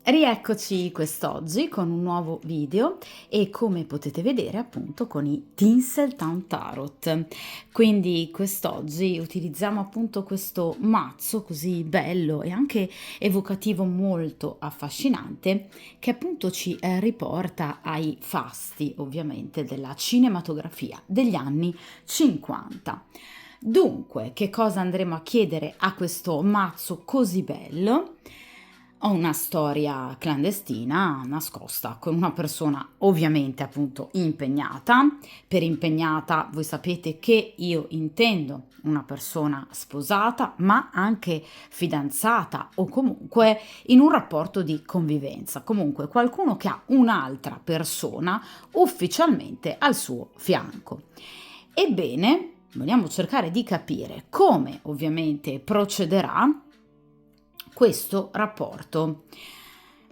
Rieccoci quest'oggi con un nuovo video e come potete vedere appunto con i Tinseltown Tarot. Quindi quest'oggi utilizziamo appunto questo mazzo così bello e anche evocativo, molto affascinante, che appunto ci riporta ai fasti ovviamente della cinematografia degli anni 50. Dunque, che cosa andremo a chiedere a questo mazzo così bello? Ho una storia clandestina nascosta con una persona ovviamente appunto impegnata. Per impegnata voi sapete che io intendo una persona sposata, ma anche fidanzata o comunque in un rapporto di convivenza, comunque qualcuno che ha un'altra persona ufficialmente al suo fianco. Ebbene, vogliamo cercare di capire come ovviamente procederà questo rapporto.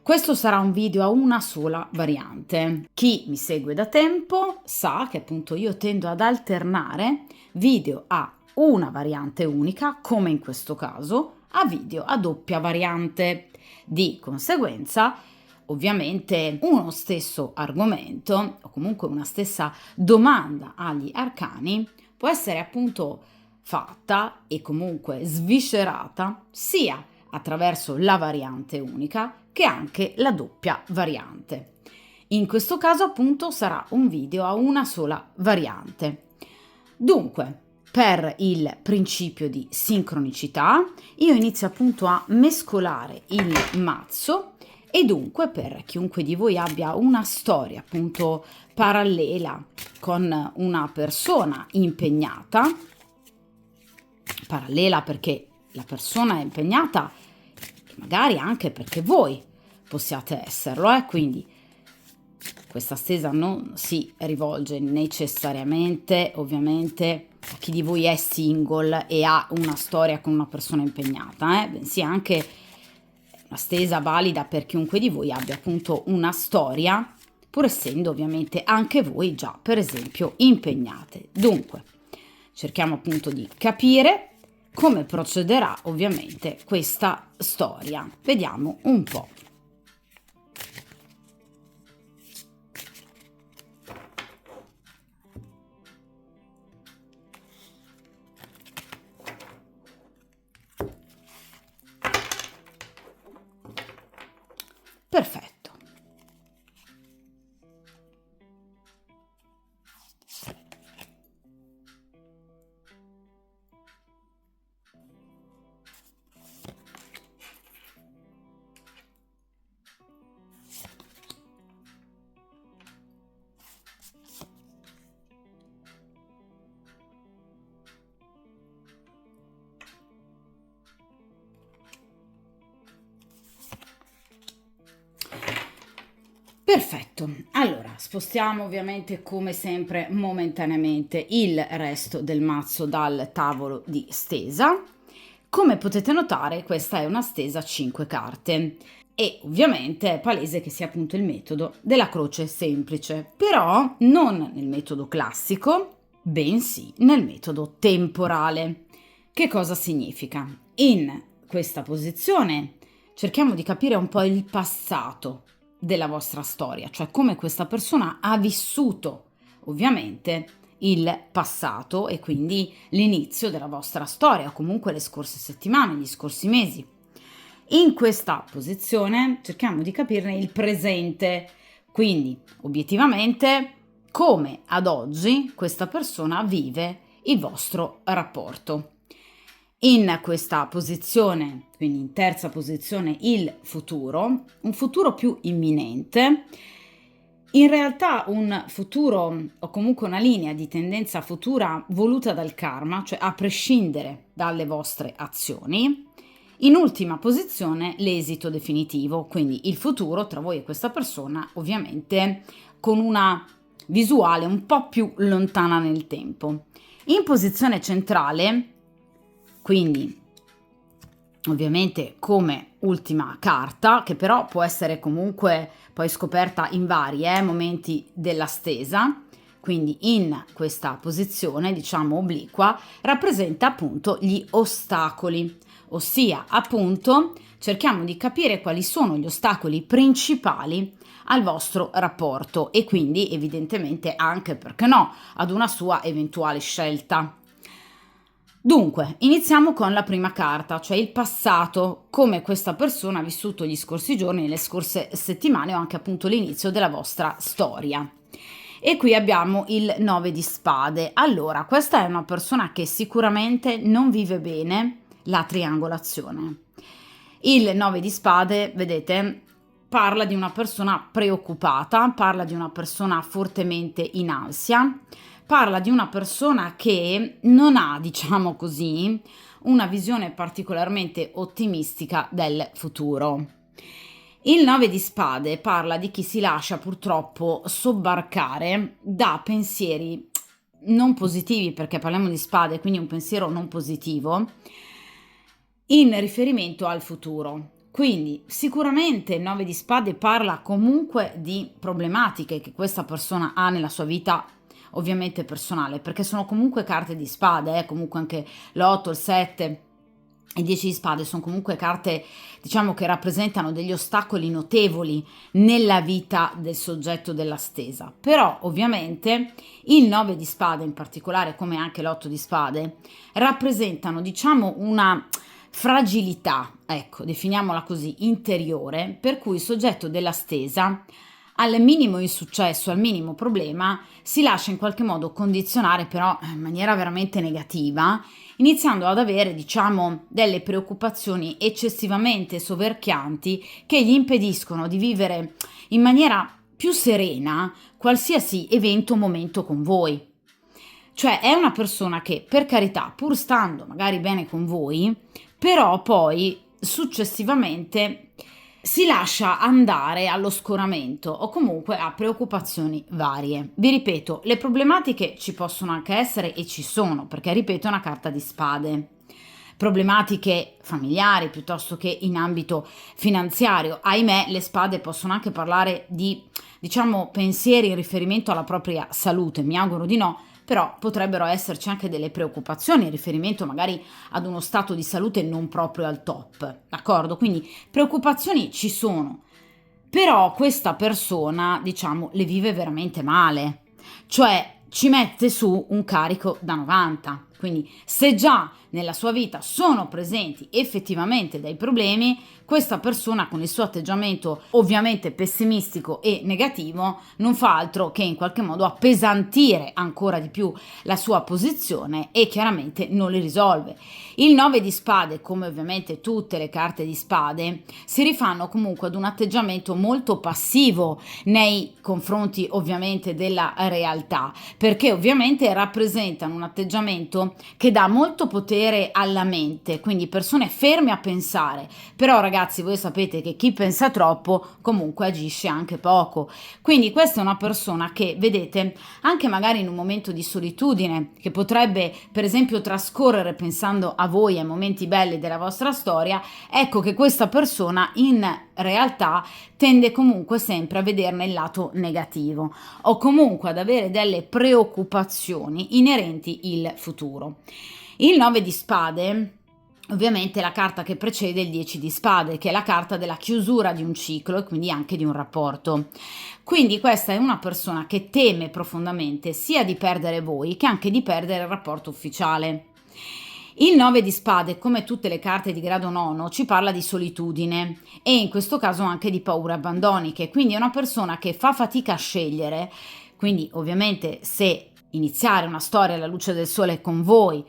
Questo sarà un video a una sola variante. Chi mi segue da tempo sa che appunto io tendo ad alternare video a una variante unica, come in questo caso, a video a doppia variante. Di conseguenza, ovviamente uno stesso argomento o comunque una stessa domanda agli arcani può essere appunto fatta e comunque sviscerata sia attraverso la variante unica che anche la doppia variante. In questo caso appunto sarà un video a una sola variante. Dunque, per il principio di sincronicità, io inizio appunto a mescolare il mazzo e dunque per chiunque di voi abbia una storia appunto parallela con una persona impegnata, parallela perché la persona è impegnata, magari anche perché voi possiate esserlo, quindi questa stesa non si rivolge necessariamente ovviamente a chi di voi è single e ha una storia con una persona impegnata, bensì anche una stesa valida per chiunque di voi abbia appunto una storia, pur essendo ovviamente anche voi già per esempio impegnate. Dunque cerchiamo appunto di capire come procederà ovviamente questa storia. Vediamo un po'. Perfetto. Perfetto, allora spostiamo ovviamente come sempre momentaneamente il resto del mazzo dal tavolo di stesa. Come potete notare questa è una stesa a 5 carte e ovviamente è palese che sia appunto il metodo della croce semplice, però non nel metodo classico, bensì nel metodo temporale. Che cosa significa? In questa posizione cerchiamo di capire un po' il passato della vostra storia, cioè come questa persona ha vissuto ovviamente il passato e quindi l'inizio della vostra storia o comunque le scorse settimane, gli scorsi mesi. In questa posizione cerchiamo di capirne il presente, quindi obiettivamente come ad oggi questa persona vive il vostro rapporto. In questa posizione, quindi in terza posizione, il futuro, un futuro più imminente, in realtà un futuro o comunque una linea di tendenza futura voluta dal karma, cioè a prescindere dalle vostre azioni. In ultima posizione l'esito definitivo, quindi il futuro tra voi e questa persona, ovviamente con una visuale un po' più lontana nel tempo. In posizione centrale, quindi ovviamente come ultima carta, che però può essere comunque poi scoperta in vari momenti della stesa, quindi in questa posizione diciamo obliqua rappresenta appunto gli ostacoli ossia appunto cerchiamo di capire quali sono gli ostacoli principali al vostro rapporto e quindi evidentemente anche, perché no, ad una sua eventuale scelta. Dunque, iniziamo con la prima carta, cioè il passato, come questa persona ha vissuto gli scorsi giorni, le scorse settimane o anche appunto l'inizio della vostra storia. E qui abbiamo il 9 di spade. Allora, questa è una persona che sicuramente non vive bene la triangolazione. Il 9 di spade, vedete, parla di una persona preoccupata, parla di una persona fortemente in ansia, parla di una persona che non ha, diciamo così, una visione particolarmente ottimistica del futuro. Il 9 di spade parla di chi si lascia purtroppo sobbarcare da pensieri non positivi, perché parliamo di spade, quindi un pensiero non positivo, in riferimento al futuro. Quindi sicuramente il 9 di spade parla comunque di problematiche che questa persona ha nella sua vita, ovviamente personale, perché sono comunque carte di spade, comunque anche l'8, il 7 e 10 di spade sono comunque carte, diciamo, che rappresentano degli ostacoli notevoli nella vita del soggetto della stesa. Però ovviamente il 9 di spade in particolare, come anche l'8 di spade, rappresentano, diciamo, una fragilità, ecco, definiamola così, interiore, per cui il soggetto della stesa al minimo insuccesso, al minimo problema, si lascia in qualche modo condizionare, però in maniera veramente negativa, iniziando ad avere, diciamo, delle preoccupazioni eccessivamente soverchianti che gli impediscono di vivere in maniera più serena qualsiasi evento o momento con voi. Cioè è una persona che, per carità, pur stando magari bene con voi, però poi successivamente si lascia andare allo scoramento o comunque a preoccupazioni varie. Vi ripeto, le problematiche ci possono anche essere e ci sono, perché ripeto è una carta di spade. Problematiche familiari piuttosto che in ambito finanziario. Ahimè, le spade possono anche parlare di, diciamo, pensieri in riferimento alla propria salute, mi auguro di no, però potrebbero esserci anche delle preoccupazioni in riferimento magari ad uno stato di salute non proprio al top, d'accordo? Quindi preoccupazioni ci sono, però questa persona, diciamo, le vive veramente male, cioè ci mette su un carico da 90. Quindi se già nella sua vita sono presenti effettivamente dei problemi, questa persona con il suo atteggiamento ovviamente pessimistico e negativo non fa altro che in qualche modo appesantire ancora di più la sua posizione e chiaramente non li risolve. Il 9 di spade, come ovviamente tutte le carte di spade, si rifanno comunque ad un atteggiamento molto passivo nei confronti ovviamente della realtà, perché ovviamente rappresentano un atteggiamento che dà molto potere alla mente, quindi persone ferme a pensare, però ragazzi voi sapete che chi pensa troppo comunque agisce anche poco, quindi questa è una persona che vedete anche magari in un momento di solitudine che potrebbe per esempio trascorrere pensando a voi, ai momenti belli della vostra storia, ecco che questa persona in realtà tende comunque sempre a vederne il lato negativo o comunque ad avere delle preoccupazioni inerenti al futuro. Il 9 di spade ovviamente è la carta che precede il 10 di spade, che è la carta della chiusura di un ciclo e quindi anche di un rapporto. Quindi questa è una persona che teme profondamente sia di perdere voi che anche di perdere il rapporto ufficiale. Il 9 di spade, come tutte le carte di grado nono, ci parla di solitudine e in questo caso anche di paure abbandoniche, quindi è una persona che fa fatica a scegliere, quindi ovviamente se iniziare una storia alla luce del sole con voi,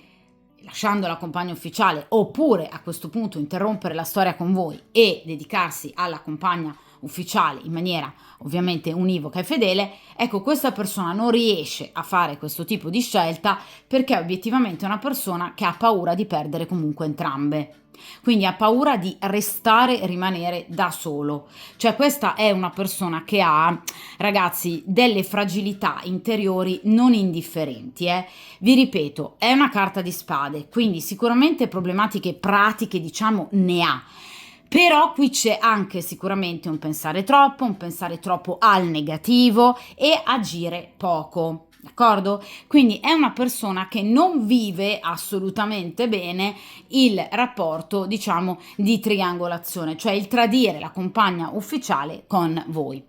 lasciando la compagna ufficiale, oppure a questo punto interrompere la storia con voi e dedicarsi alla compagna ufficiale in maniera ovviamente univoca e fedele, ecco questa persona non riesce a fare questo tipo di scelta perché obiettivamente è una persona che ha paura di perdere comunque entrambe. Quindi ha paura di restare e rimanere da solo, cioè questa è una persona che ha, ragazzi, delle fragilità interiori non indifferenti. Vi ripeto, è una carta di spade, quindi sicuramente problematiche pratiche, diciamo, ne ha. Però qui c'è anche sicuramente un pensare troppo al negativo e agire poco. d'accordo? Quindi è una persona che non vive assolutamente bene il rapporto, diciamo, di triangolazione, cioè il tradire la compagna ufficiale con voi.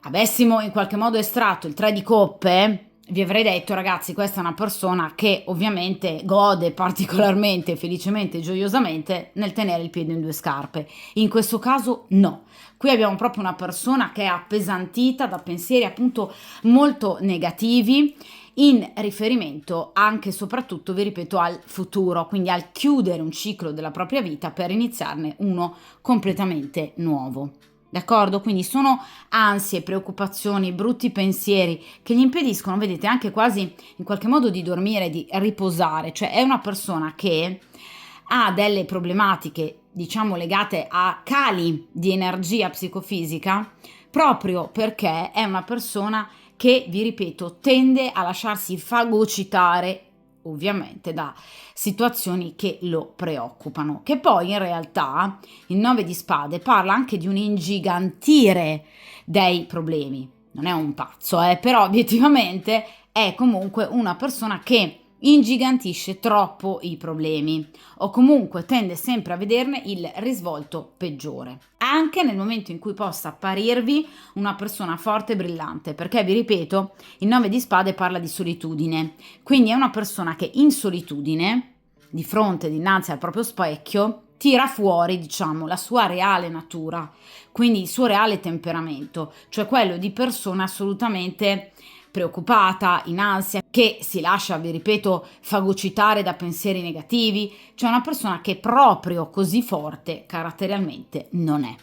Avessimo in qualche modo estratto il 3 di coppe, vi avrei detto, ragazzi, questa è una persona che ovviamente gode particolarmente, felicemente, gioiosamente nel tenere il piede in due scarpe. In questo caso no. Qui abbiamo proprio una persona che è appesantita da pensieri appunto molto negativi in riferimento anche e soprattutto, vi ripeto, al futuro, quindi al chiudere un ciclo della propria vita per iniziarne uno completamente nuovo. D'accordo? Quindi sono ansie, preoccupazioni, brutti pensieri che gli impediscono, vedete, anche quasi in qualche modo di dormire, di riposare. Cioè è una persona che ha delle problematiche, diciamo, legate a cali di energia psicofisica, proprio perché è una persona che, vi ripeto, tende a lasciarsi fagocitare ovviamente da situazioni che lo preoccupano, che poi in realtà il 9 di spade parla anche di un ingigantire dei problemi. Non è un pazzo, però obiettivamente è comunque una persona che ingigantisce troppo i problemi o comunque tende sempre a vederne il risvolto peggiore, anche nel momento in cui possa apparirvi una persona forte e brillante, perché vi ripeto, il 9 di spade parla di solitudine, quindi è una persona che in solitudine, di fronte, dinanzi al proprio specchio, tira fuori, diciamo, la sua reale natura, quindi il suo reale temperamento, cioè quello di persona assolutamente preoccupata, in ansia, che si lascia, vi ripeto, fagocitare da pensieri negativi, cioè una persona che proprio così forte caratterialmente non è.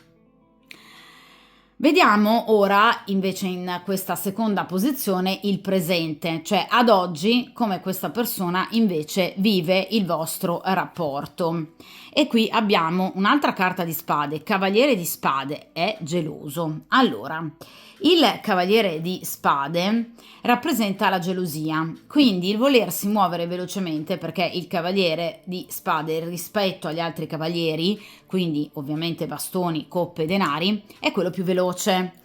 Vediamo ora invece in questa seconda posizione il presente, cioè ad oggi come questa persona invece vive il vostro rapporto. E qui abbiamo un'altra carta di spade, cavaliere di spade, è geloso. Allora, il cavaliere di spade rappresenta la gelosia, quindi il volersi muovere velocemente perché il cavaliere di spade rispetto agli altri cavalieri, quindi ovviamente bastoni, coppe, denari, è quello più veloce.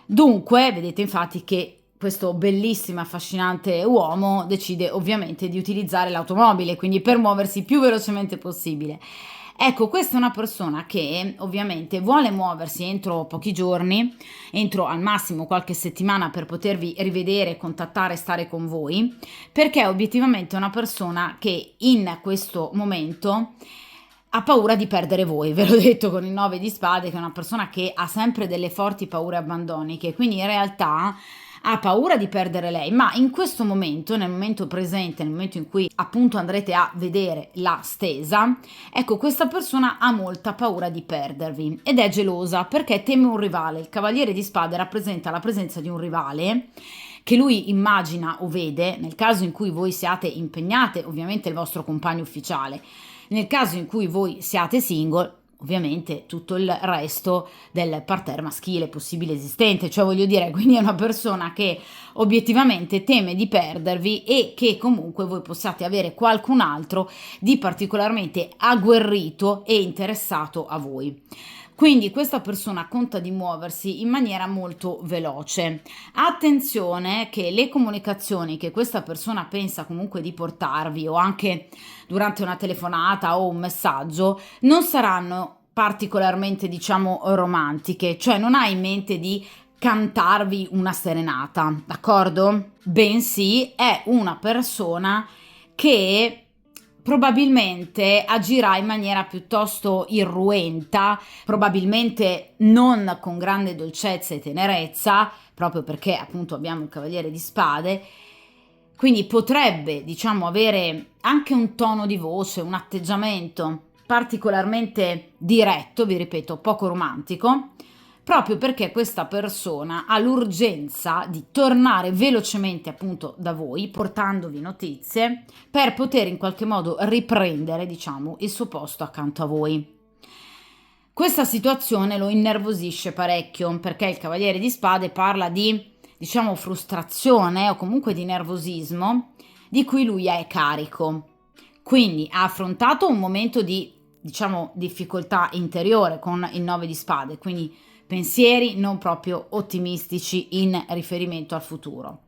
Dunque, vedete infatti che questo bellissimo, affascinante uomo decide ovviamente di utilizzare l'automobile, quindi per muoversi più velocemente possibile. Ecco, questa è una persona che ovviamente vuole muoversi entro pochi giorni, entro al massimo qualche settimana per potervi rivedere, contattare, stare con voi, perché è obiettivamente una persona che in questo momento ha paura di perdere voi, ve l'ho detto con il 9 di spade, che è una persona che ha sempre delle forti paure abbandoniche, quindi in realtà ha paura di perdere lei, ma in questo momento, nel momento presente, nel momento in cui appunto andrete a vedere la stesa, ecco, questa persona ha molta paura di perdervi ed è gelosa perché teme un rivale. Il cavaliere di spade rappresenta la presenza di un rivale che lui immagina o vede nel caso in cui voi siate impegnate, ovviamente il vostro compagno ufficiale. Nel caso in cui voi siate single, ovviamente tutto il resto del parterre maschile possibile esistente, cioè voglio dire, quindi è una persona che obiettivamente teme di perdervi e che comunque voi possiate avere qualcun altro di particolarmente agguerrito e interessato a voi. Quindi questa persona conta di muoversi in maniera molto veloce. Attenzione che le comunicazioni che questa persona pensa comunque di portarvi o anche durante una telefonata o un messaggio non saranno particolarmente, diciamo, romantiche, cioè non ha in mente di cantarvi una serenata, d'accordo? Bensì è una persona che probabilmente agirà in maniera piuttosto irruenta, probabilmente non con grande dolcezza e tenerezza, proprio perché appunto abbiamo un cavaliere di spade, quindi potrebbe, diciamo, avere anche un tono di voce, un atteggiamento particolarmente diretto, vi ripeto, poco romantico, proprio perché questa persona ha l'urgenza di tornare velocemente appunto da voi, portandovi notizie, per poter in qualche modo riprendere, diciamo, il suo posto accanto a voi. Questa situazione lo innervosisce parecchio, perché il cavaliere di spade parla di, diciamo, frustrazione o comunque di nervosismo di cui lui è carico. Quindi ha affrontato un momento di, diciamo, difficoltà interiore con il 9 di spade, quindi pensieri non proprio ottimistici in riferimento al futuro.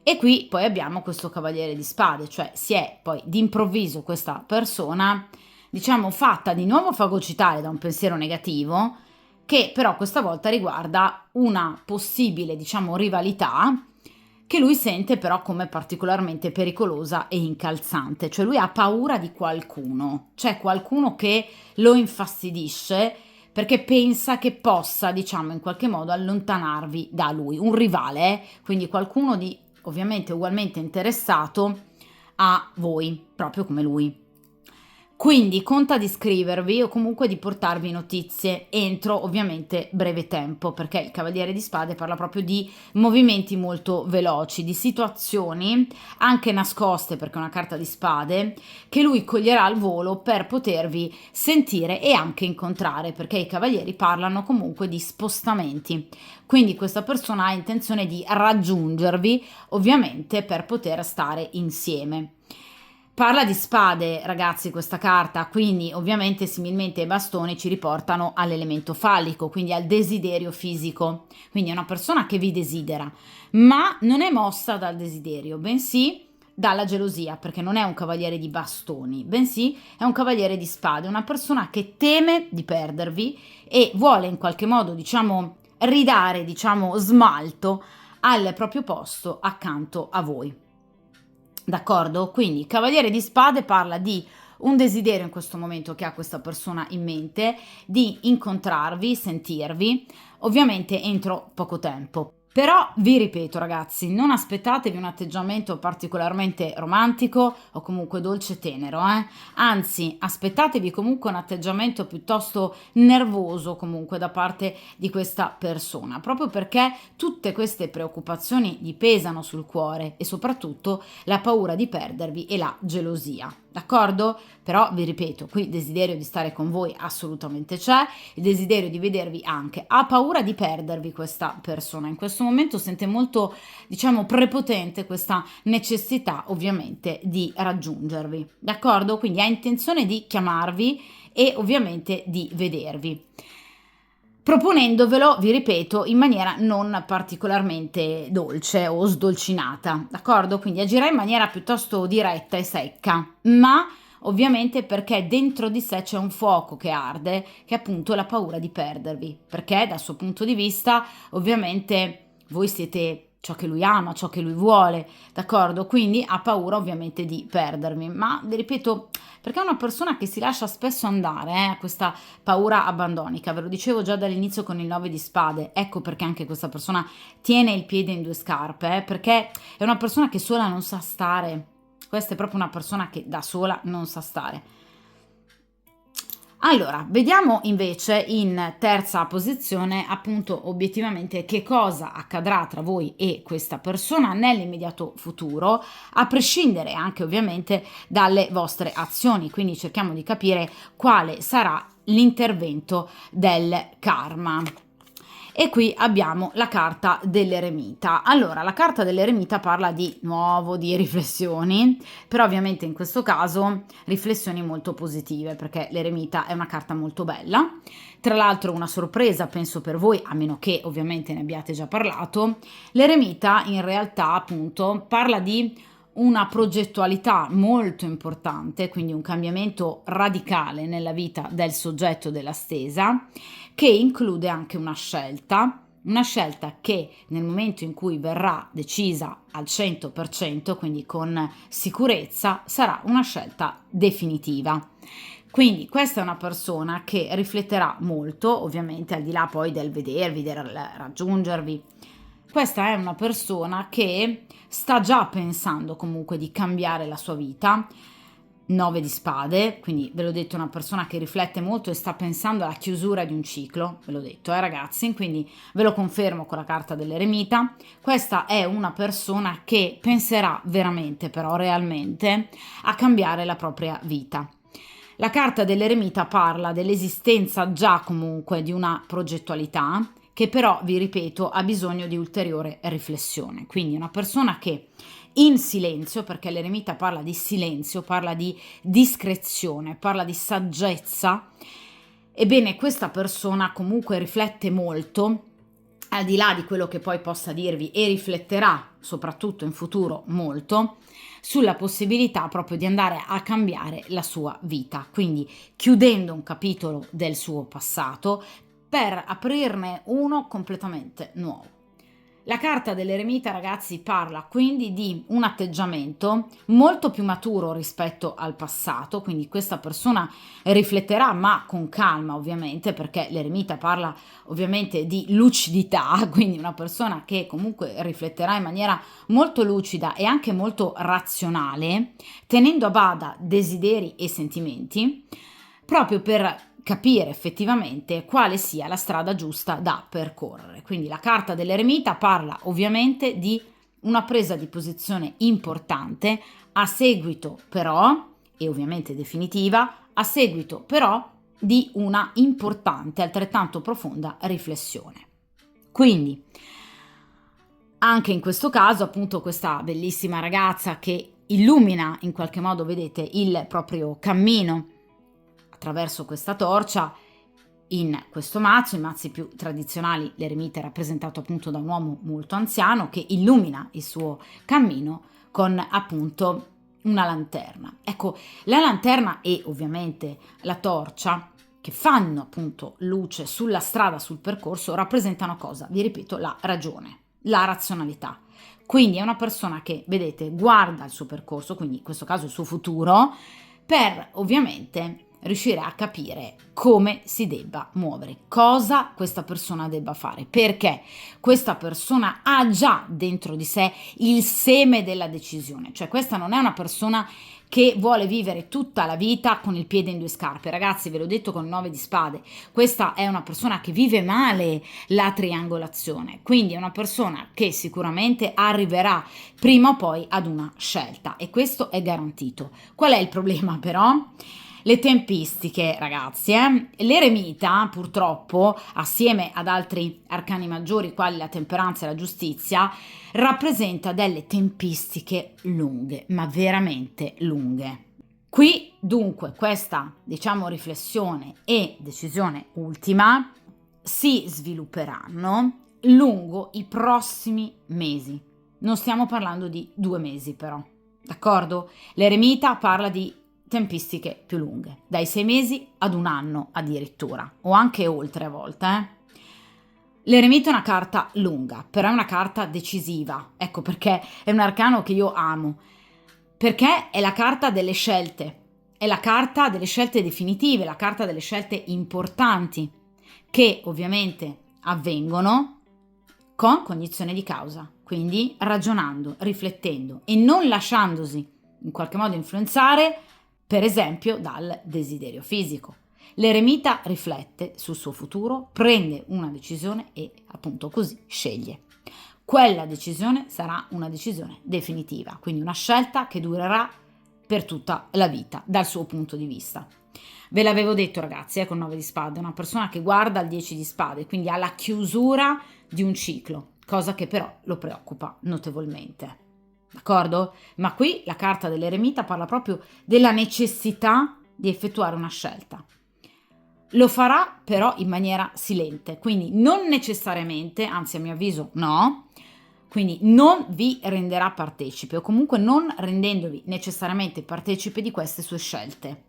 E qui poi abbiamo questo cavaliere di spade, cioè si è poi d'improvviso questa persona, diciamo, fatta di nuovo fagocitare da un pensiero negativo, che però questa volta riguarda una possibile, diciamo, rivalità che lui sente però come particolarmente pericolosa e incalzante, cioè lui ha paura di qualcuno, c'è qualcuno che lo infastidisce perché pensa che possa, diciamo, in qualche modo allontanarvi da lui, un rivale, quindi qualcuno di ovviamente ugualmente interessato a voi, proprio come lui. Quindi conta di scrivervi o comunque di portarvi notizie entro ovviamente breve tempo, perché il Cavaliere di Spade parla proprio di movimenti molto veloci, di situazioni anche nascoste, perché è una carta di spade, che lui coglierà al volo per potervi sentire e anche incontrare, perché i cavalieri parlano comunque di spostamenti. Quindi questa persona ha intenzione di raggiungervi, ovviamente per poter stare insieme. Parla di spade, ragazzi, questa carta, quindi ovviamente similmente ai bastoni ci riportano all'elemento fallico, quindi al desiderio fisico. Quindi è una persona che vi desidera, ma non è mossa dal desiderio, bensì dalla gelosia, perché non è un cavaliere di bastoni, bensì è un cavaliere di spade, una persona che teme di perdervi e vuole in qualche modo, diciamo, ridare, diciamo, smalto al proprio posto accanto a voi. D'accordo? Quindi Cavaliere di Spade parla di un desiderio in questo momento che ha questa persona in mente di incontrarvi, sentirvi, ovviamente entro poco tempo. Però vi ripeto ragazzi, non aspettatevi un atteggiamento particolarmente romantico o comunque dolce e tenero, Anzi, aspettatevi comunque un atteggiamento piuttosto nervoso comunque da parte di questa persona, proprio perché tutte queste preoccupazioni gli pesano sul cuore e soprattutto la paura di perdervi e la gelosia. D'accordo? Però vi ripeto, qui il desiderio di stare con voi assolutamente c'è, il desiderio di vedervi anche. Ha paura di perdervi questa persona. In questo momento sente molto, diciamo, prepotente questa necessità ovviamente di raggiungervi. D'accordo? Quindi ha intenzione di chiamarvi e ovviamente di vedervi, proponendovelo, vi ripeto, in maniera non particolarmente dolce o sdolcinata, d'accordo? Quindi agirà in maniera piuttosto diretta e secca, ma ovviamente perché dentro di sé c'è un fuoco che arde, che è appunto la paura di perdervi, perché dal suo punto di vista ovviamente voi siete ciò che lui ama, ciò che lui vuole, d'accordo? Quindi ha paura ovviamente di perdervi, ma vi ripeto, perché è una persona che si lascia spesso andare a questa paura abbandonica, ve lo dicevo già dall'inizio con il 9 di spade, ecco perché anche questa persona tiene il piede in due scarpe, perché è una persona che sola non sa stare, questa è proprio una persona che da sola non sa stare. Allora, vediamo invece in terza posizione appunto obiettivamente che cosa accadrà tra voi e questa persona nell'immediato futuro, a prescindere anche ovviamente dalle vostre azioni, quindi cerchiamo di capire quale sarà l'intervento del karma. E qui abbiamo la carta dell'eremita. Allora, la carta dell'eremita parla di nuovo di riflessioni, però ovviamente in questo caso riflessioni molto positive, perché l'eremita è una carta molto bella. Tra l'altro una sorpresa, penso per voi, a meno che ovviamente ne abbiate già parlato, l'eremita in realtà appunto parla di una progettualità molto importante, quindi un cambiamento radicale nella vita del soggetto della stesa, che include anche una scelta che nel momento in cui verrà decisa al 100%, quindi con sicurezza, sarà una scelta definitiva. Quindi questa è una persona che rifletterà molto, ovviamente al di là poi del vedervi, del raggiungervi. Questa è una persona che sta già pensando comunque di cambiare la sua vita. 9 di spade, quindi ve l'ho detto, è una persona che riflette molto e sta pensando alla chiusura di un ciclo, ve l'ho detto, ragazzi, quindi ve lo confermo con la carta dell'eremita. Questa è una persona che penserà veramente, però realmente, a cambiare la propria vita. La carta dell'eremita parla dell'esistenza già comunque di una progettualità, che però, vi ripeto, ha bisogno di ulteriore riflessione. Quindi una persona che in silenzio, perché l'eremita parla di silenzio, parla di discrezione, parla di saggezza, ebbene questa persona comunque riflette molto al di là di quello che poi possa dirvi, e rifletterà soprattutto in futuro molto sulla possibilità proprio di andare a cambiare la sua vita, quindi chiudendo un capitolo del suo passato per aprirne uno completamente nuovo. La carta dell'eremita, ragazzi, parla quindi di un atteggiamento molto più maturo rispetto al passato, quindi questa persona rifletterà, ma con calma ovviamente, perché l'eremita parla ovviamente di lucidità, quindi una persona che comunque rifletterà in maniera molto lucida e anche molto razionale, tenendo a bada desideri e sentimenti, proprio per capire effettivamente quale sia la strada giusta da percorrere. Quindi la carta dell'eremita parla ovviamente di una presa di posizione importante, a seguito però, e ovviamente definitiva, a seguito però di una importante, altrettanto profonda riflessione. Quindi, anche in questo caso, appunto, questa bellissima ragazza che illumina in qualche modo, vedete, il proprio cammino attraverso questa torcia. In questo mazzo, i mazzi più tradizionali, l'eremita è rappresentato appunto da un uomo molto anziano che illumina il suo cammino con appunto una lanterna. Ecco, la lanterna e ovviamente la torcia, che fanno appunto luce sulla strada, sul percorso, rappresentano cosa? Vi ripeto, la ragione, la razionalità. Quindi è una persona che, vedete, guarda il suo percorso, quindi in questo caso il suo futuro, per ovviamente riuscire a capire come si debba muovere, cosa questa persona debba fare, perché questa persona ha già dentro di sé il seme della decisione, cioè questa non è una persona che vuole vivere tutta la vita con il piede in due scarpe. Ragazzi, ve l'ho detto con il 9 di spade, questa è una persona che vive male la triangolazione, quindi è una persona che sicuramente arriverà prima o poi ad una scelta e questo è garantito. Qual è il problema però? Le tempistiche, ragazzi, l'eremita purtroppo, assieme ad altri arcani maggiori quali la temperanza e la giustizia, rappresenta delle tempistiche lunghe, ma veramente lunghe. Qui dunque questa, diciamo, riflessione e decisione ultima si svilupperanno lungo i prossimi mesi. Non stiamo parlando di 2 mesi però, d'accordo? L'eremita parla di tempistiche più lunghe, dai 6 mesi ad 1 anno addirittura, o anche oltre a volte. L'eremita è una carta lunga, però è una carta decisiva, ecco perché è un arcano che io amo, perché è la carta delle scelte, è la carta delle scelte definitive, la carta delle scelte importanti, che ovviamente avvengono con cognizione di causa, quindi ragionando, riflettendo e non lasciandosi in qualche modo influenzare, per esempio, dal desiderio fisico. L'eremita riflette sul suo futuro, prende una decisione e appunto così sceglie. Quella decisione sarà una decisione definitiva, quindi una scelta che durerà per tutta la vita dal suo punto di vista. Ve l'avevo detto, ragazzi, con 9 di spade, una persona che guarda al 10 di spade, quindi alla chiusura di un ciclo, cosa che però lo preoccupa notevolmente. D'accordo? Ma qui la carta dell'eremita parla proprio della necessità di effettuare una scelta. Lo farà però in maniera silente, quindi non necessariamente, anzi a mio avviso no, quindi non vi renderà partecipe o comunque non rendendovi necessariamente partecipe di queste sue scelte.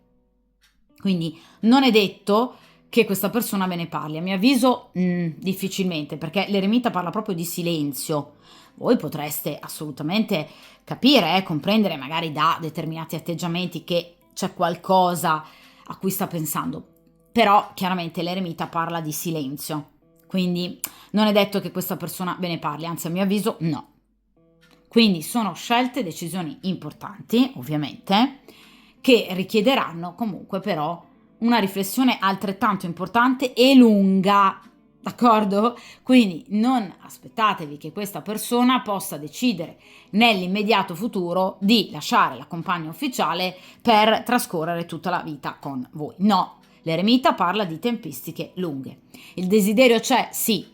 Quindi non è detto che questa persona ve ne parli, a mio avviso difficilmente, perché l'eremita parla proprio di silenzio. Voi potreste assolutamente capire, comprendere magari da determinati atteggiamenti che c'è qualcosa a cui sta pensando, però chiaramente l'eremita parla di silenzio, quindi non è detto che questa persona ve ne parli, anzi a mio avviso no. Quindi sono scelte, decisioni importanti, ovviamente, che richiederanno comunque però una riflessione altrettanto importante e lunga, d'accordo? Quindi non aspettatevi che questa persona possa decidere nell'immediato futuro di lasciare la compagna ufficiale per trascorrere tutta la vita con voi. No, l'eremita parla di tempistiche lunghe. Il desiderio c'è? Sì,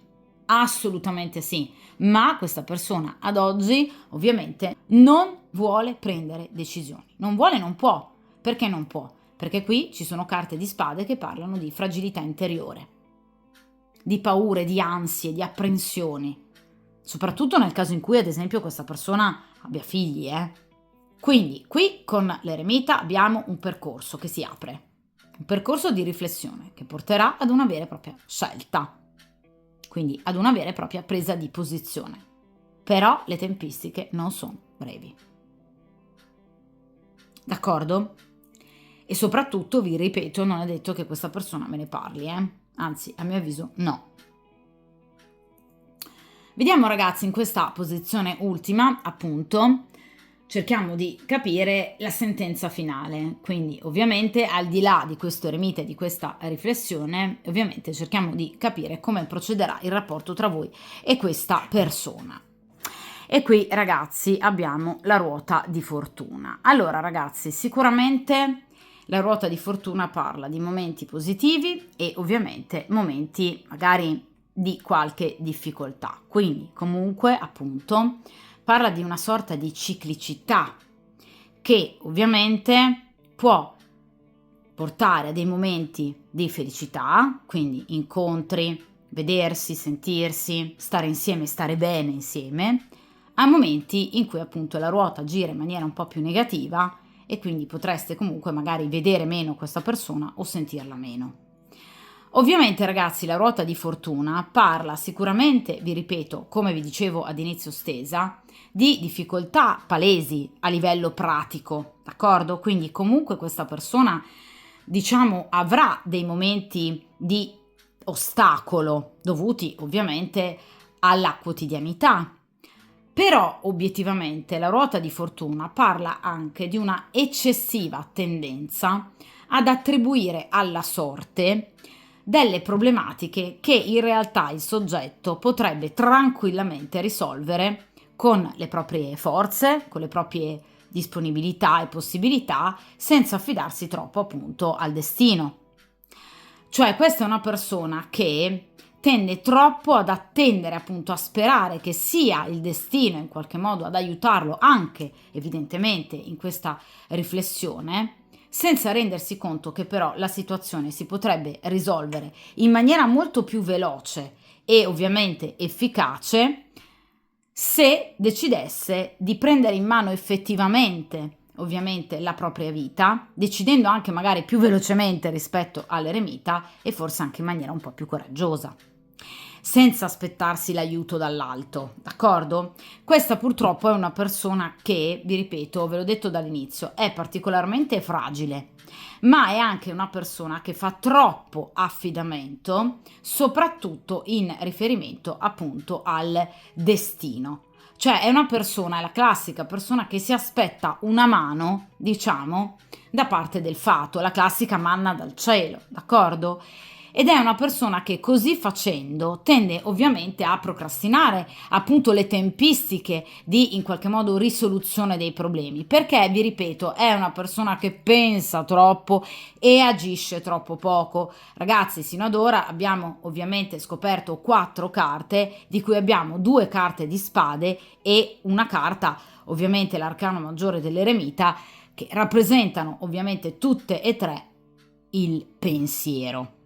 assolutamente sì, ma questa persona ad oggi ovviamente non vuole prendere decisioni. Non vuole, non può. Perché non può? Perché qui ci sono carte di spade che parlano di fragilità interiore. di paure, di ansie, di apprensioni, soprattutto nel caso in cui ad esempio questa persona abbia figli, Quindi qui con l'eremita abbiamo un percorso che si apre, un percorso di riflessione che porterà ad una vera e propria scelta, quindi ad una vera e propria presa di posizione. Però le tempistiche non sono brevi. D'accordo? E soprattutto, vi ripeto, non è detto che questa persona me ne parli, Anzi, a mio avviso, no. Vediamo ragazzi, in questa posizione ultima, appunto, cerchiamo di capire la sentenza finale. Quindi, ovviamente, al di là di questo eremita e di questa riflessione, ovviamente cerchiamo di capire come procederà il rapporto tra voi e questa persona. E qui ragazzi abbiamo la ruota di fortuna. Allora ragazzi, sicuramente la ruota di fortuna parla di momenti positivi e ovviamente momenti magari di qualche difficoltà. Quindi comunque appunto parla di una sorta di ciclicità che ovviamente può portare a dei momenti di felicità, quindi incontri, vedersi, sentirsi, stare insieme, stare bene insieme, a momenti in cui appunto la ruota gira in maniera un po' più negativa e quindi potreste comunque magari vedere meno questa persona o sentirla meno. Ovviamente ragazzi la ruota di fortuna parla sicuramente, vi ripeto, come vi dicevo ad inizio stesa, di difficoltà palesi a livello pratico, d'accordo? Quindi comunque questa persona diciamo avrà dei momenti di ostacolo dovuti ovviamente alla quotidianità. Però obiettivamente la ruota di fortuna parla anche di una eccessiva tendenza ad attribuire alla sorte delle problematiche che in realtà il soggetto potrebbe tranquillamente risolvere con le proprie forze, con le proprie disponibilità e possibilità, senza affidarsi troppo appunto al destino. Cioè questa è una persona che tende troppo ad attendere, appunto, a sperare che sia il destino in qualche modo ad aiutarlo anche evidentemente in questa riflessione, senza rendersi conto che però la situazione si potrebbe risolvere in maniera molto più veloce e ovviamente efficace se decidesse di prendere in mano effettivamente ovviamente la propria vita, decidendo anche magari più velocemente rispetto all'eremita e forse anche in maniera un po' più coraggiosa, senza aspettarsi l'aiuto dall'alto, d'accordo? Questa purtroppo è una persona che, vi ripeto, ve l'ho detto dall'inizio, è particolarmente fragile, ma è anche una persona che fa troppo affidamento, soprattutto in riferimento appunto al destino. Cioè è una persona, è la classica persona che si aspetta una mano, diciamo, da parte del fato, la classica manna dal cielo, d'accordo? Ed è una persona che così facendo tende ovviamente a procrastinare appunto le tempistiche di in qualche modo risoluzione dei problemi, perché vi ripeto è una persona che pensa troppo e agisce troppo poco. Ragazzi, sino ad ora abbiamo ovviamente scoperto 4 carte, di cui abbiamo 2 carte di spade e una carta, ovviamente l'arcano maggiore dell'eremita, che rappresentano ovviamente tutte e 3 il pensiero.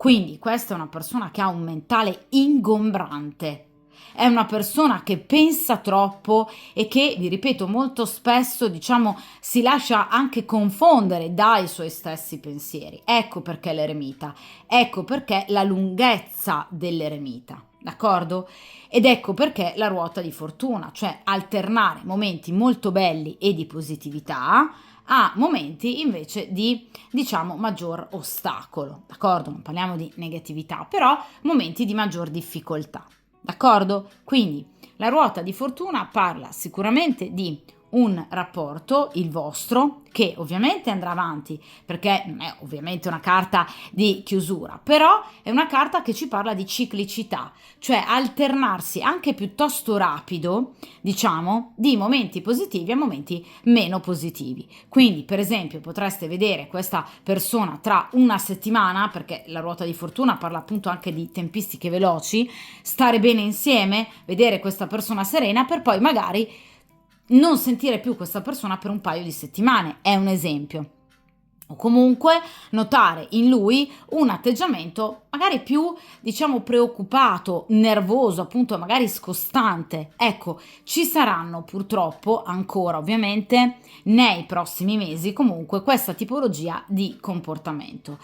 Quindi questa è una persona che ha un mentale ingombrante, è una persona che pensa troppo e che, vi ripeto, molto spesso, diciamo, si lascia anche confondere dai suoi stessi pensieri. Ecco perché l'eremita, ecco perché la lunghezza dell'eremita, d'accordo? Ed ecco perché la ruota di fortuna, cioè alternare momenti molto belli e di positività a momenti invece di, diciamo, maggior ostacolo, d'accordo? Non parliamo di negatività, però momenti di maggior difficoltà, d'accordo? Quindi la ruota di fortuna parla sicuramente di un rapporto, il vostro, che ovviamente andrà avanti, perché non è ovviamente una carta di chiusura, però è una carta che ci parla di ciclicità, cioè alternarsi anche piuttosto rapido, diciamo, di momenti positivi a momenti meno positivi. Quindi, per esempio, potreste vedere questa persona tra una settimana, perché la ruota di fortuna parla appunto anche di tempistiche veloci, stare bene insieme, vedere questa persona serena per poi magari non sentire più questa persona per un paio di settimane, è un esempio. o comunque notare in lui un atteggiamento magari più, diciamo, preoccupato, nervoso, appunto magari scostante. Ecco, ci saranno purtroppo ancora ovviamente nei prossimi mesi comunque questa tipologia di comportamento.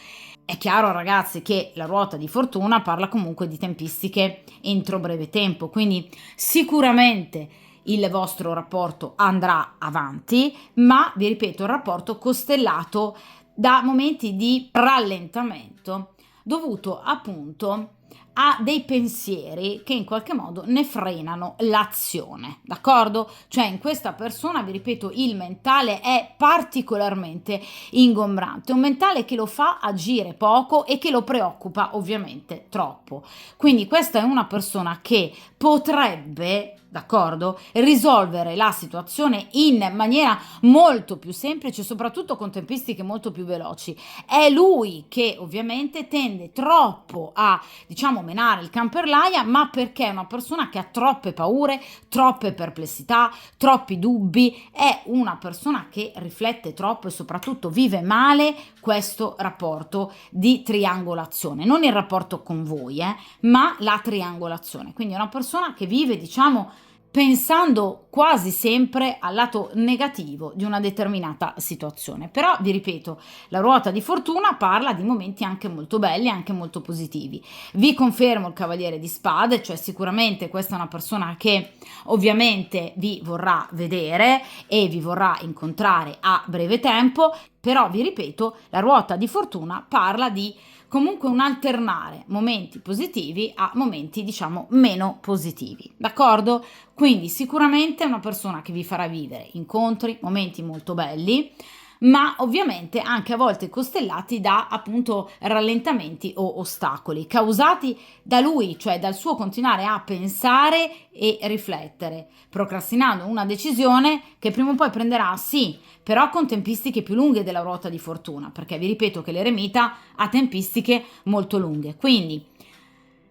È chiaro ragazzi che la ruota di fortuna parla comunque di tempistiche entro breve tempo, quindi sicuramente il vostro rapporto andrà avanti, ma vi ripeto, il rapporto costellato da momenti di rallentamento dovuto appunto a dei pensieri che in qualche modo ne frenano l'azione, d'accordo? Cioè in questa persona, vi ripeto, il mentale è particolarmente ingombrante, un mentale che lo fa agire poco e che lo preoccupa ovviamente troppo. Quindi questa è una persona che potrebbe, d'accordo, risolvere la situazione in maniera molto più semplice, soprattutto con tempistiche molto più veloci. È lui che ovviamente tende troppo a, diciamo, menare il can per l'aia, ma perché è una persona che ha troppe paure, troppe perplessità, troppi dubbi, è una persona che riflette troppo e soprattutto vive male questo rapporto di triangolazione, non il rapporto con voi, ma la triangolazione. Quindi è una persona che vive, diciamo, pensando quasi sempre al lato negativo di una determinata situazione. Però vi ripeto, la ruota di fortuna parla di momenti anche molto belli, anche molto positivi. Vi confermo il cavaliere di spade, cioè sicuramente questa è una persona che ovviamente vi vorrà vedere e vi vorrà incontrare a breve tempo, però vi ripeto, la ruota di fortuna parla di comunque un alternare momenti positivi a momenti, diciamo, meno positivi, d'accordo? Quindi sicuramente è una persona che vi farà vivere incontri, momenti molto belli, ma ovviamente anche a volte costellati da appunto rallentamenti o ostacoli causati da lui, cioè dal suo continuare a pensare e riflettere, procrastinando una decisione che prima o poi prenderà, sì, però con tempistiche più lunghe della ruota di fortuna, perché vi ripeto che l'eremita ha tempistiche molto lunghe. Quindi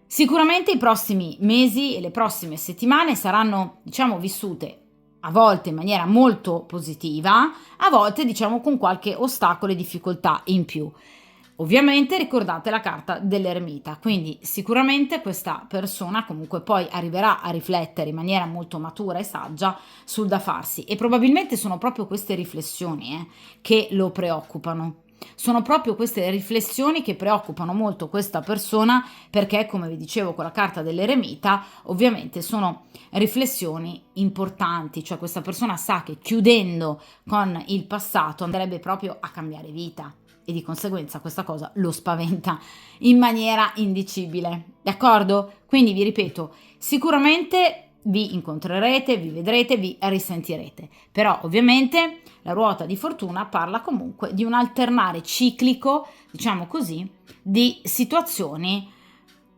sicuramente i prossimi mesi e le prossime settimane saranno, diciamo, vissute a volte in maniera molto positiva, a volte, diciamo, con qualche ostacolo e difficoltà in più. Ovviamente ricordate la carta dell'eremita, quindi sicuramente questa persona comunque poi arriverà a riflettere in maniera molto matura e saggia sul da farsi e probabilmente sono proprio queste riflessioni che lo preoccupano. Sono proprio queste riflessioni che preoccupano molto questa persona perché, come vi dicevo con la carta dell'eremita, ovviamente sono riflessioni importanti, cioè questa persona sa che chiudendo con il passato andrebbe proprio a cambiare vita e di conseguenza questa cosa lo spaventa in maniera indicibile, d'accordo? Quindi vi ripeto, sicuramente vi incontrerete, vi vedrete, vi risentirete, però ovviamente la ruota di fortuna parla comunque di un alternare ciclico, diciamo così, di situazioni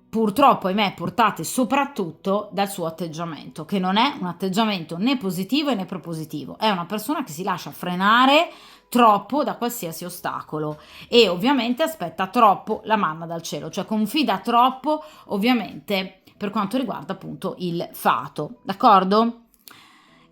purtroppo, ahimè, portate soprattutto dal suo atteggiamento, che non è un atteggiamento né positivo né propositivo, è una persona che si lascia frenare troppo da qualsiasi ostacolo e ovviamente aspetta troppo la manna dal cielo, cioè confida troppo ovviamente per quanto riguarda appunto il fato, d'accordo?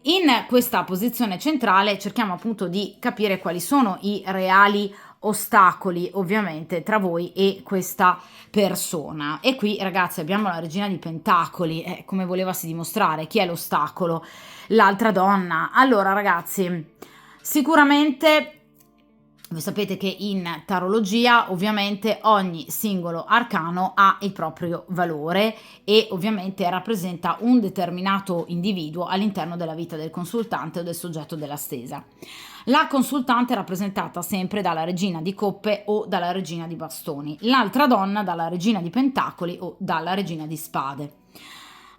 In questa posizione centrale cerchiamo appunto di capire quali sono i reali ostacoli ovviamente tra voi e questa persona e qui ragazzi abbiamo la regina di pentacoli, come volevasi dimostrare chi è l'ostacolo? L'altra donna. Allora ragazzi, sicuramente voi sapete che in tarologia ovviamente ogni singolo arcano ha il proprio valore e ovviamente rappresenta un determinato individuo all'interno della vita del consultante o del soggetto della stesa. La consultante è rappresentata sempre dalla regina di coppe o dalla regina di bastoni, l'altra donna dalla regina di pentacoli o dalla regina di spade.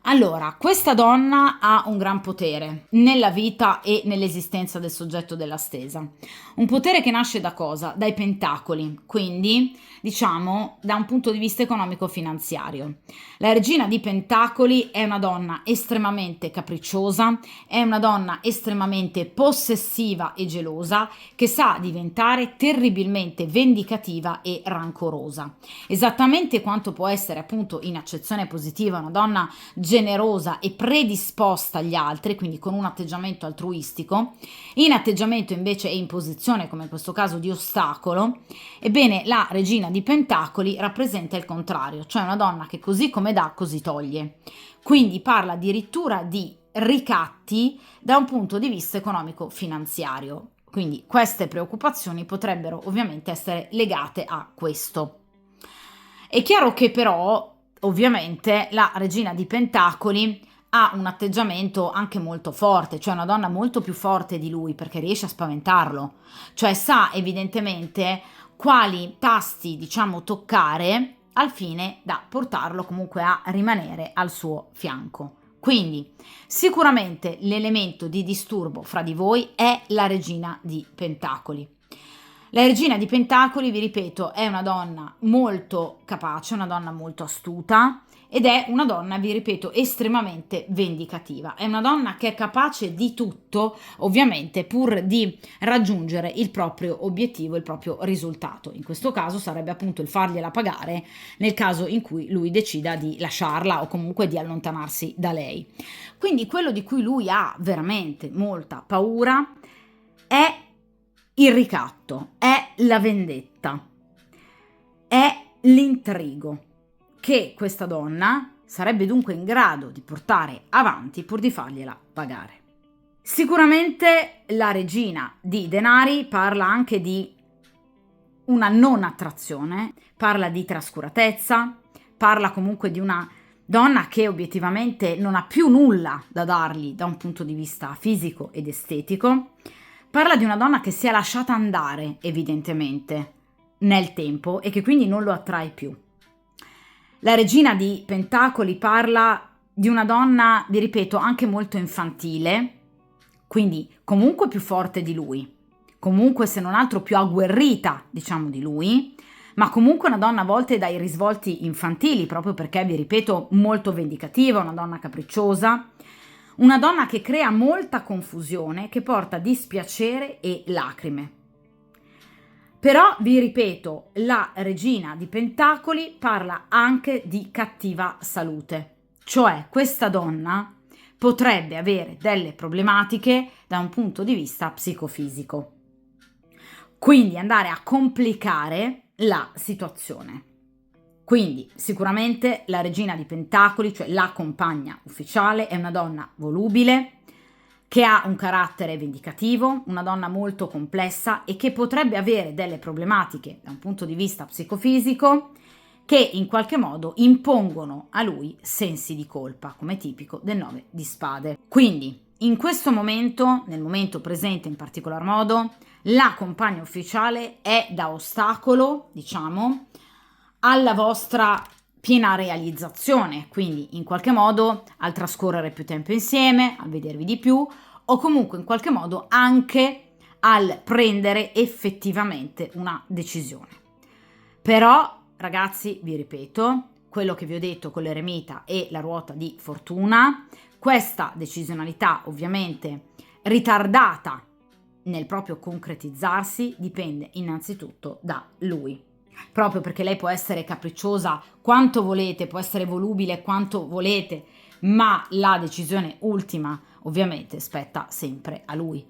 Allora, questa donna ha un gran potere nella vita e nell'esistenza del soggetto della stesa. Un potere che nasce da cosa? Dai pentacoli, quindi diciamo da un punto di vista economico-finanziario. La regina di pentacoli è una donna estremamente capricciosa, è una donna estremamente possessiva e gelosa che sa diventare terribilmente vendicativa e rancorosa. Esattamente quanto può essere appunto in accezione positiva una donna gelosa generosa e predisposta agli altri, quindi con un atteggiamento altruistico, in atteggiamento invece e in posizione, come in questo caso, di ostacolo, ebbene la regina di Pentacoli rappresenta il contrario, cioè una donna che così come dà, così toglie. Quindi parla addirittura di ricatti da un punto di vista economico-finanziario. Quindi queste preoccupazioni potrebbero ovviamente essere legate a questo. È chiaro che però, ovviamente, la regina di Pentacoli ha un atteggiamento anche molto forte, cioè una donna molto più forte di lui perché riesce a spaventarlo, cioè sa evidentemente quali tasti, diciamo, toccare al fine da portarlo comunque a rimanere al suo fianco. Quindi sicuramente l'elemento di disturbo fra di voi è la regina di Pentacoli. La regina di Pentacoli, vi ripeto, è una donna molto capace, una donna molto astuta ed è una donna, vi ripeto, estremamente vendicativa. È una donna che è capace di tutto, ovviamente, pur di raggiungere il proprio obiettivo, il proprio risultato. In questo caso sarebbe appunto il fargliela pagare nel caso in cui lui decida di lasciarla o comunque di allontanarsi da lei. Quindi quello di cui lui ha veramente molta paura è il ricatto, è la vendetta, è l'intrigo che questa donna sarebbe dunque in grado di portare avanti pur di fargliela pagare. Sicuramente la regina di denari parla anche di una non attrazione, parla di trascuratezza, parla comunque di una donna che obiettivamente non ha più nulla da dargli da un punto di vista fisico ed estetico. Parla di una donna che si è lasciata andare, evidentemente, nel tempo e che quindi non lo attrae più. La regina di Pentacoli parla di una donna, vi ripeto, anche molto infantile, quindi comunque più forte di lui, comunque se non altro più agguerrita, diciamo, di lui, ma comunque una donna a volte dai risvolti infantili, proprio perché, vi ripeto, molto vendicativa, una donna capricciosa, una donna che crea molta confusione, che porta dispiacere e lacrime. Però, vi ripeto, la regina di Pentacoli parla anche di cattiva salute, cioè questa donna potrebbe avere delle problematiche da un punto di vista psicofisico. Quindi andare a complicare la situazione. Quindi sicuramente la regina di Pentacoli, cioè la compagna ufficiale, è una donna volubile, che ha un carattere vendicativo, una donna molto complessa e che potrebbe avere delle problematiche da un punto di vista psicofisico che in qualche modo impongono a lui sensi di colpa, come tipico del 9 di spade. Quindi in questo momento, nel momento presente in particolar modo, la compagna ufficiale è da ostacolo, diciamo, alla vostra piena realizzazione, quindi in qualche modo al trascorrere più tempo insieme, al vedervi di più o comunque in qualche modo anche al prendere effettivamente una decisione. Però, ragazzi, vi ripeto, quello che vi ho detto con l'eremita e la ruota di fortuna, questa decisionalità ovviamente ritardata nel proprio concretizzarsi dipende innanzitutto da lui. Proprio perché lei può essere capricciosa quanto volete, può essere volubile quanto volete, ma la decisione ultima ovviamente spetta sempre a lui.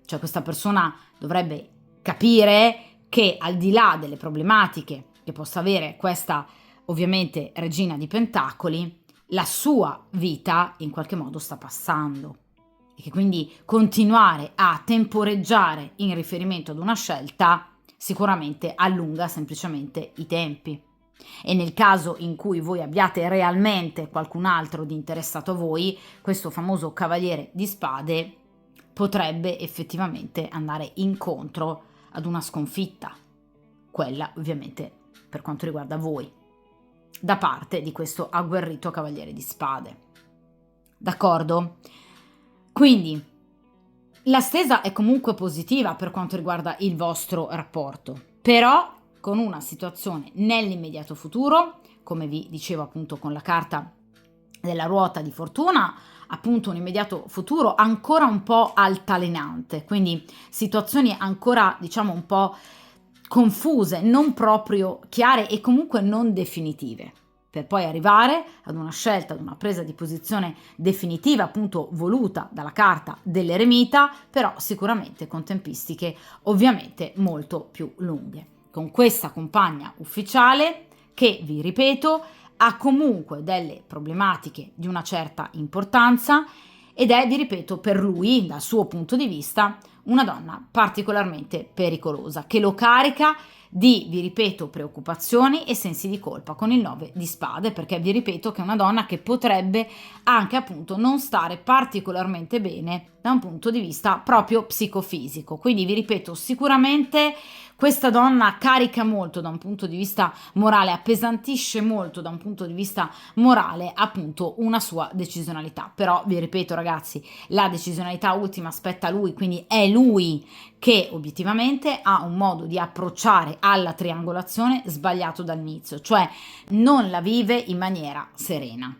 Cioè questa persona dovrebbe capire che al di là delle problematiche che possa avere questa ovviamente regina di Pentacoli, la sua vita in qualche modo sta passando e che quindi continuare a temporeggiare in riferimento ad una scelta sicuramente allunga semplicemente i tempi. E nel caso in cui voi abbiate realmente qualcun altro di interessato a voi, questo famoso cavaliere di spade potrebbe effettivamente andare incontro ad una sconfitta, quella ovviamente per quanto riguarda voi, da parte di questo agguerrito cavaliere di spade. D'accordo? Quindi la stesa è comunque positiva per quanto riguarda il vostro rapporto, però con una situazione nell'immediato futuro, come vi dicevo appunto con la carta della ruota di fortuna, appunto un immediato futuro ancora un po' altalenante, quindi situazioni ancora diciamo un po' confuse, non proprio chiare e comunque non definitive. per poi arrivare ad una scelta, ad una presa di posizione definitiva, appunto voluta dalla carta dell'eremita, però sicuramente con tempistiche ovviamente molto più lunghe. Con questa compagna ufficiale che, vi ripeto, ha comunque delle problematiche di una certa importanza ed è, vi ripeto, per lui, dal suo punto di vista, una donna particolarmente pericolosa, che lo carica di, vi ripeto, preoccupazioni e sensi di colpa con il 9 di spade, perché vi ripeto che è una donna che potrebbe anche appunto non stare particolarmente bene da un punto di vista proprio psicofisico. Quindi vi ripeto, sicuramente questa donna carica molto da un punto di vista morale, appesantisce molto da un punto di vista morale appunto una sua decisionalità. Però vi ripeto ragazzi, la decisionalità ultima spetta a lui, quindi è lui che obiettivamente ha un modo di approcciare alla triangolazione sbagliato dall'inizio, cioè non la vive in maniera serena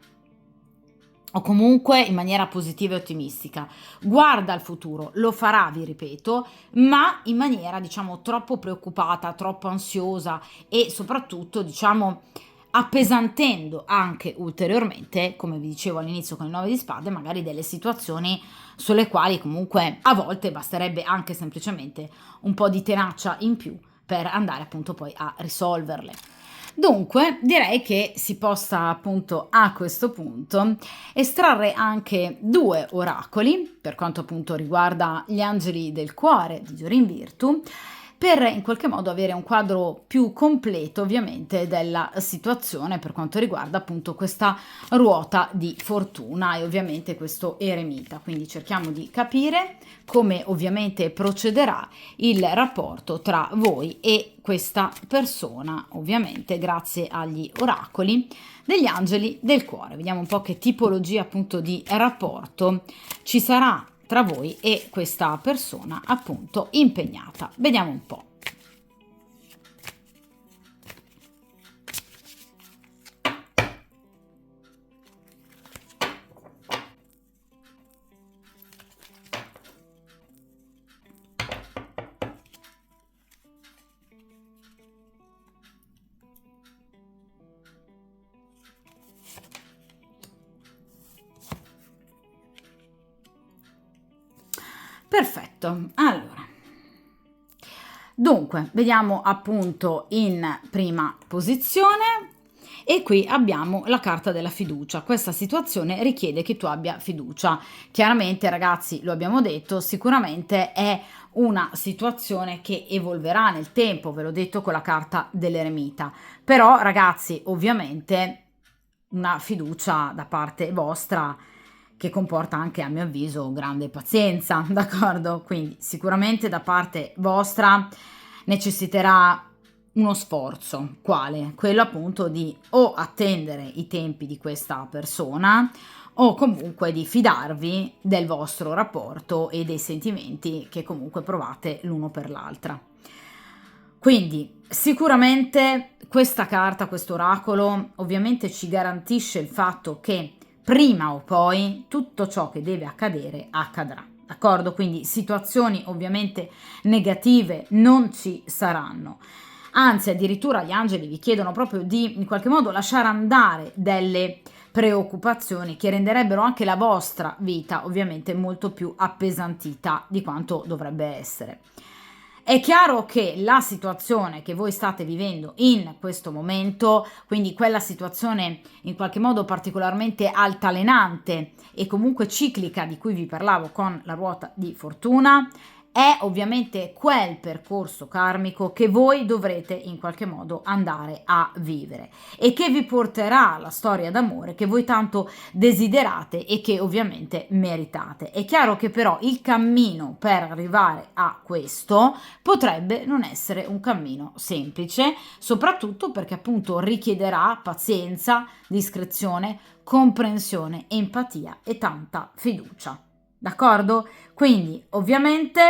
o comunque in maniera positiva e ottimistica. Guarda al futuro, lo farà, vi ripeto, ma in maniera, diciamo, troppo preoccupata, troppo ansiosa e soprattutto, diciamo, appesantendo anche ulteriormente, come vi dicevo all'inizio con il 9 di spade, magari delle situazioni sulle quali comunque a volte basterebbe anche semplicemente un po' di tenacia in più per andare appunto poi a risolverle. Dunque, direi che si possa appunto a questo punto estrarre anche due oracoli, per quanto appunto riguarda gli angeli del cuore di Giorin Virtù, per in qualche modo avere un quadro più completo ovviamente della situazione per quanto riguarda appunto questa ruota di fortuna e ovviamente questo eremita. Quindi cerchiamo di capire come ovviamente procederà il rapporto tra voi e questa persona, ovviamente grazie agli oracoli degli angeli del cuore. Vediamo un po' che tipologia appunto di rapporto ci sarà tra voi e questa persona appunto impegnata. Vediamo un po'. Perfetto, allora. Dunque, vediamo appunto in prima posizione e qui abbiamo la carta della fiducia. Questa situazione richiede che tu abbia fiducia. Chiaramente, ragazzi, lo abbiamo detto, sicuramente è una situazione che evolverà nel tempo, ve l'ho detto con la carta dell'eremita. Però, ragazzi, ovviamente una fiducia da parte vostra che comporta anche, a mio avviso, grande pazienza, d'accordo? Quindi sicuramente da parte vostra necessiterà uno sforzo, quale? Quello appunto di o attendere i tempi di questa persona o comunque di fidarvi del vostro rapporto e dei sentimenti che comunque provate l'uno per l'altra. Quindi sicuramente questa carta, questo oracolo, ovviamente ci garantisce il fatto che prima o poi tutto ciò che deve accadere accadrà. D'accordo? Quindi situazioni ovviamente negative non ci saranno. Anzi, addirittura gli angeli vi chiedono proprio di in qualche modo lasciare andare delle preoccupazioni che renderebbero anche la vostra vita ovviamente molto più appesantita di quanto dovrebbe essere. È chiaro che la situazione che voi state vivendo in questo momento, quindi quella situazione in qualche modo particolarmente altalenante e comunque ciclica di cui vi parlavo con la ruota di fortuna, è ovviamente quel percorso karmico che voi dovrete in qualche modo andare a vivere e che vi porterà alla storia d'amore che voi tanto desiderate e che ovviamente meritate. È chiaro che però il cammino per arrivare a questo potrebbe non essere un cammino semplice, soprattutto perché appunto richiederà pazienza, discrezione, comprensione, empatia e tanta fiducia. D'accordo? Quindi ovviamente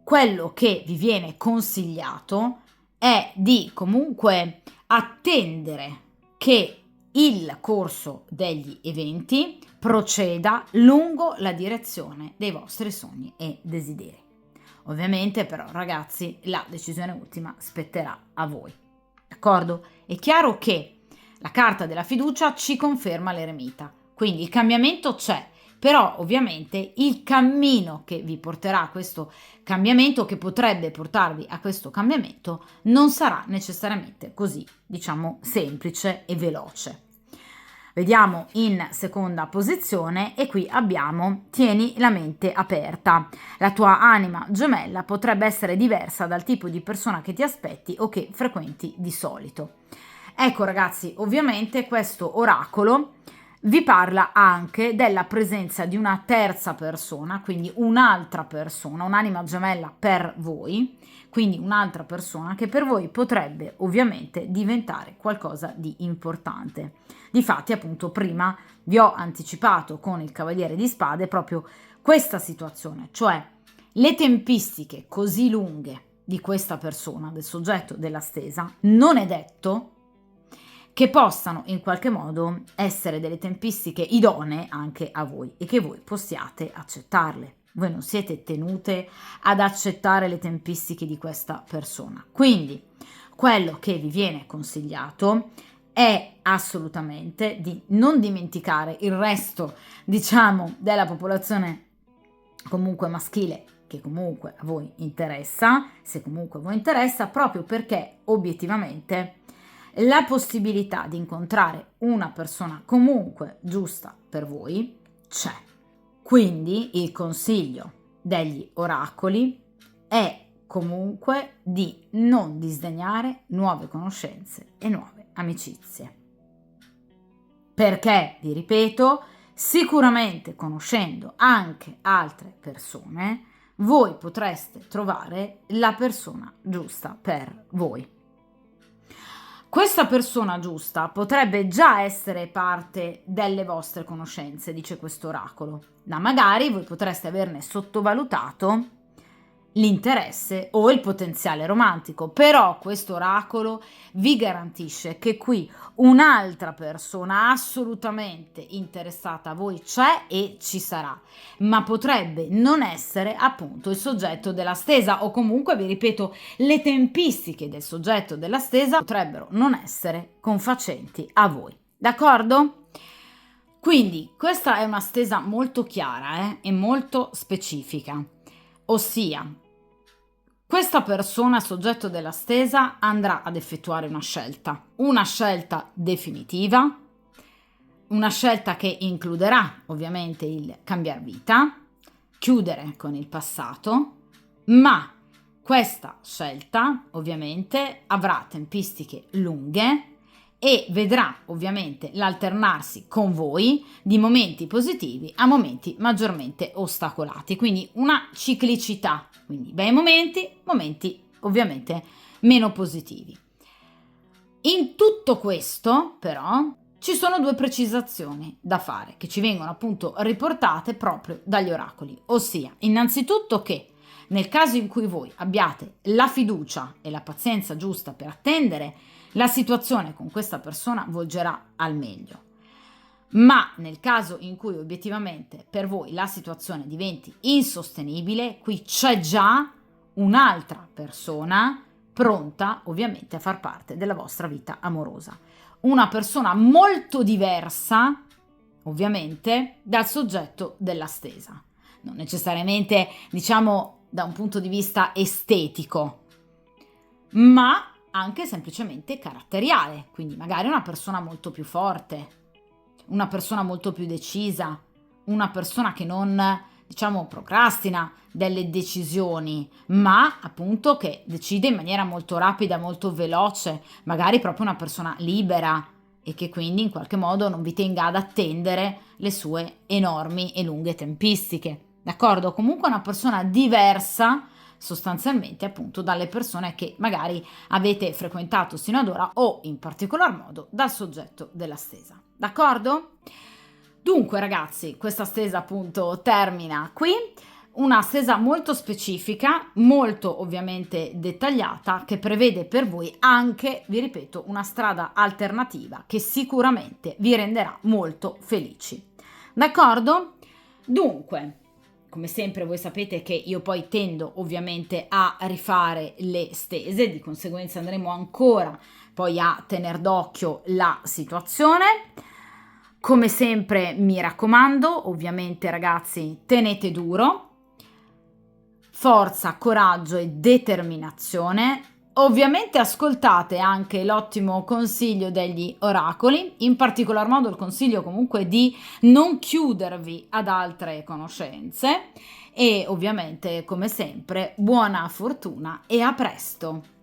quello che vi viene consigliato è di comunque attendere che il corso degli eventi proceda lungo la direzione dei vostri sogni e desideri. Ovviamente però ragazzi la decisione ultima spetterà a voi. D'accordo? È chiaro che la carta della fiducia ci conferma l'eremita, quindi il cambiamento c'è, però ovviamente il cammino che vi porterà a questo cambiamento, che potrebbe portarvi a questo cambiamento, non sarà necessariamente così, diciamo, semplice e veloce. Vediamo in seconda posizione e qui abbiamo tieni la mente aperta. La tua anima gemella potrebbe essere diversa dal tipo di persona che ti aspetti o che frequenti di solito. Ecco ragazzi, ovviamente questo oracolo vi parla anche della presenza di una terza persona, quindi un'altra persona, un'anima gemella per voi, quindi un'altra persona che per voi potrebbe ovviamente diventare qualcosa di importante. Difatti, appunto, prima vi ho anticipato con il Cavaliere di Spade proprio questa situazione, cioè le tempistiche così lunghe di questa persona, del soggetto della stesa, non è detto che possano in qualche modo essere delle tempistiche idonee anche a voi e che voi possiate accettarle. Voi non siete tenute ad accettare le tempistiche di questa persona. Quindi quello che vi viene consigliato è assolutamente di non dimenticare il resto, diciamo, della popolazione comunque maschile che comunque a voi interessa, se comunque a voi interessa, proprio perché obiettivamente la possibilità di incontrare una persona comunque giusta per voi c'è. Quindi il consiglio degli oracoli è comunque di non disdegnare nuove conoscenze e nuove amicizie. Perché, vi ripeto, sicuramente conoscendo anche altre persone, voi potreste trovare la persona giusta per voi. Questa persona giusta potrebbe già essere parte delle vostre conoscenze, dice questo oracolo, ma magari voi potreste averne sottovalutato l'interesse o il potenziale romantico, però questo oracolo vi garantisce che qui un'altra persona assolutamente interessata a voi c'è e ci sarà, ma potrebbe non essere appunto il soggetto della stesa, o comunque, vi ripeto, le tempistiche del soggetto della stesa potrebbero non essere confacenti a voi, d'accordo? Quindi questa è una stesa molto chiara e molto specifica, ossia questa persona, soggetto della stesa, andrà ad effettuare una scelta definitiva, una scelta che includerà ovviamente il cambiare vita, chiudere con il passato, ma questa scelta ovviamente avrà tempistiche lunghe e vedrà ovviamente l'alternarsi con voi di momenti positivi a momenti maggiormente ostacolati, quindi una ciclicità, quindi bei momenti, momenti ovviamente meno positivi. In tutto questo però ci sono due precisazioni da fare che ci vengono appunto riportate proprio dagli oracoli, ossia innanzitutto che nel caso in cui voi abbiate la fiducia e la pazienza giusta per attendere, la situazione con questa persona volgerà al meglio. Ma nel caso in cui obiettivamente per voi la situazione diventi insostenibile, qui c'è già un'altra persona pronta ovviamente a far parte della vostra vita amorosa. Una persona molto diversa ovviamente dal soggetto della stesa. Non necessariamente, diciamo, da un punto di vista estetico, ma anche semplicemente caratteriale, quindi magari una persona molto più forte, una persona molto più decisa, una persona che non, diciamo, procrastina delle decisioni, ma appunto che decide in maniera molto rapida, molto veloce, magari proprio una persona libera e che quindi in qualche modo non vi tenga ad attendere le sue enormi e lunghe tempistiche. D'accordo? Comunque una persona diversa sostanzialmente appunto dalle persone che magari avete frequentato sino ad ora o in particolar modo dal soggetto della stesa. D'accordo? Dunque ragazzi, questa stesa appunto termina qui. Una stesa molto specifica, molto ovviamente dettagliata, che prevede per voi anche, vi ripeto, una strada alternativa che sicuramente vi renderà molto felici. D'accordo? Dunque, come sempre voi sapete che io poi tendo ovviamente a rifare le stese, di conseguenza andremo ancora poi a tener d'occhio la situazione. Come sempre mi raccomando, ovviamente ragazzi, tenete duro, forza, coraggio e determinazione. Ovviamente ascoltate anche l'ottimo consiglio degli oracoli, in particolar modo il consiglio comunque di non chiudervi ad altre conoscenze e ovviamente come sempre buona fortuna e a presto!